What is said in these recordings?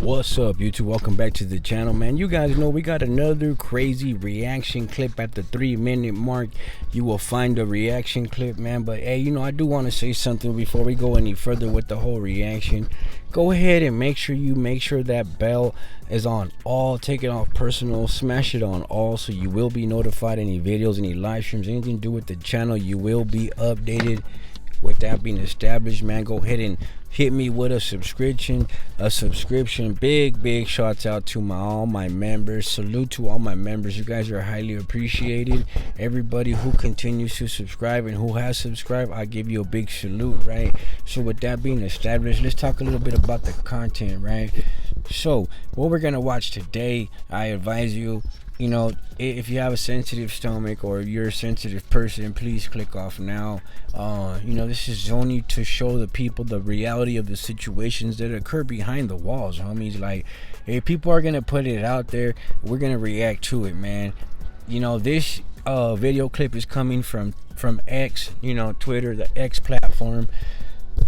What's up, YouTube? Welcome back to the channel, man. You guys know we got another crazy reaction clip at the 3-minute mark. You will find a reaction clip, man. But hey, I do want to say something before we go any further with the whole reaction. Go ahead and make sure that bell is on all. Take it off personal, smash it on all, so you will be notified any videos, any live streams, anything to do with the channel. You will be updated. With that being established, man, go ahead and hit me with a subscription. Big shouts out to all my members. Salute to all my members. You guys are highly appreciated. Everybody who continues to subscribe and who has subscribed, I give you a big salute, right? So with that being established, let's talk a little bit about the content, right? So what we're gonna watch today, I advise you, if you have a sensitive stomach or you're a sensitive person, please click off now. This is only to show the people the reality of the situations that occur behind the walls, homies. Like, if people are gonna put it out there, we're gonna react to it, man. This video clip is coming from X, Twitter, the X platform.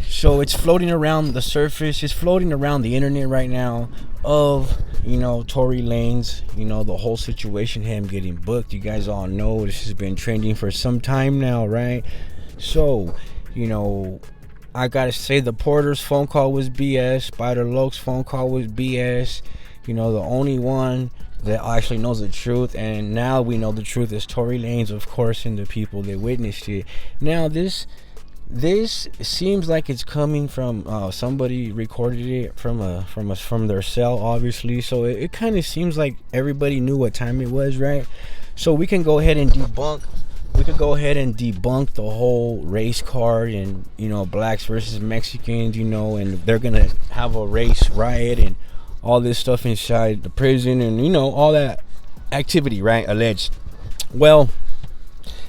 So it's floating around the surface, it's floating around the internet right now of Tory Lanez, the whole situation, him getting booked. You guys all know this has been trending for some time now, right? So I gotta say, the Porter's phone call was BS. Spider Loke's phone call was BS. The only one that actually knows the truth, and now we know the truth, is Tory Lanez, of course, and the people that witnessed it. Now this seems like it's coming from somebody recorded it from their cell, obviously. So it kind of seems like everybody knew what time it was, right? So we can go ahead and debunk the whole race card and blacks versus Mexicans, and they're gonna have a race riot and all this stuff inside the prison and all that activity, right? Alleged. Well,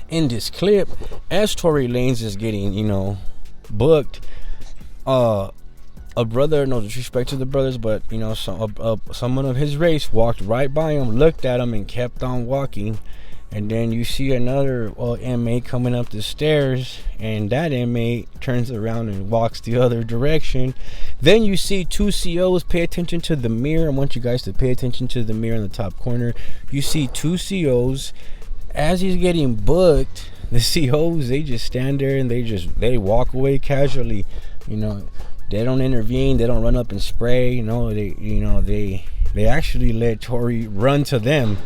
in this clip, as Tory Lanez is getting booked, a brother, no disrespect to the brothers, but someone of his race walked right by him, looked at him, and kept on walking. And then you see another inmate coming up the stairs, and that inmate turns around and walks the other direction. Then you see two COs. Pay attention to the mirror. I want you guys to pay attention to the mirror in the top corner. You see two COs. As he's getting booked, the COs, they just stand there and they walk away casually. They don't intervene, they don't run up and spray. They actually let Tory run to them,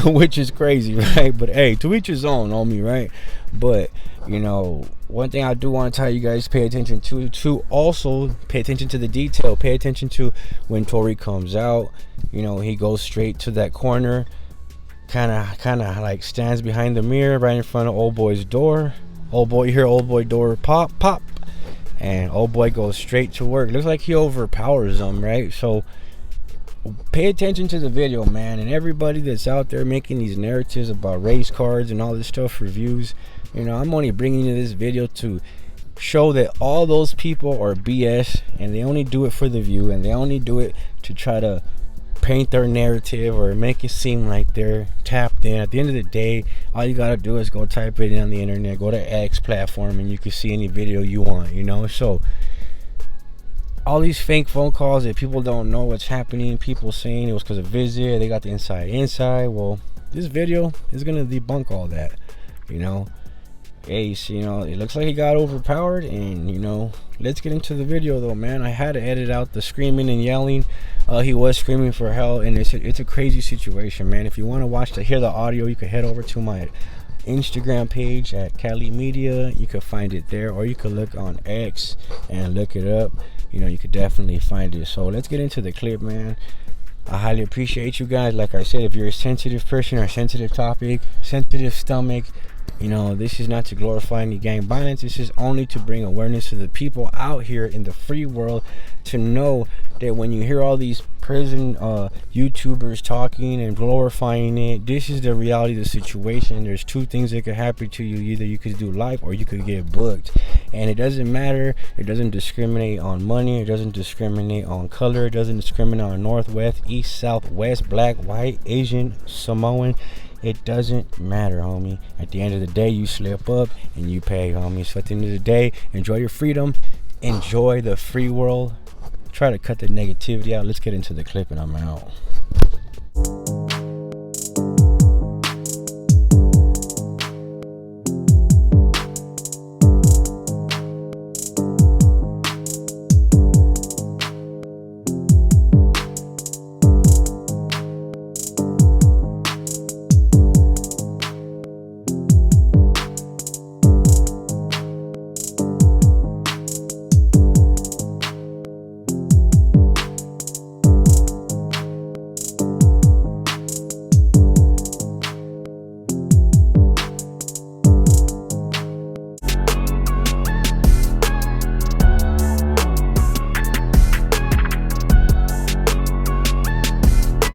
which is crazy, right? But hey, to each his own, homie, right? But one thing I do want to tell you guys, pay attention to also pay attention to the detail. Pay attention to when Tory comes out. He goes straight to that corner, kind of like stands behind the mirror right in front of old boy's door. You hear old boy door pop, and old boy goes straight to work. Looks like he overpowers them, right? So pay attention to the video, man. And everybody that's out there making these narratives about race cards and all this stuff for views, I'm only bringing you this video to show that all those people are BS, and they only do it for the view, and they only do it to try to paint their narrative or make it seem like they're tapped in. At the end of the day, all you gotta do is go type it in on the internet, go to X platform, and you can see any video you want. So all these fake phone calls that people don't know what's happening, people saying it was because of visit, they got the inside. Well, this video is gonna debunk all that. Ace, it looks like he got overpowered, and let's get into the video though, man. I had to edit out the screaming and yelling. He was screaming for help, and it's a crazy situation, man. If you want to hear the audio, you can head over to my Instagram page at Cali Media. You can find it there, or you can look on X and look it up. You could definitely find it. So let's get into the clip, man. I highly appreciate you guys. Like I said, if you're a sensitive person or a sensitive topic, sensitive stomach, this is not to glorify any gang violence. This is only to bring awareness to the people out here in the free world, to know that when you hear all these prison YouTubers talking and glorifying it, this is the reality of the situation. There's two things that could happen to you. Either you could do life or you could get booked. And it doesn't matter. It doesn't discriminate on money. It doesn't discriminate on color. It doesn't discriminate on northwest, east, south, west, black, white, Asian, Samoan. It doesn't matter, homie. At the end of the day, you slip up and you pay, homie. So at the end of the day, enjoy your freedom. Enjoy the free world. try to cut the negativity out. Let's get into the clip and I'm out.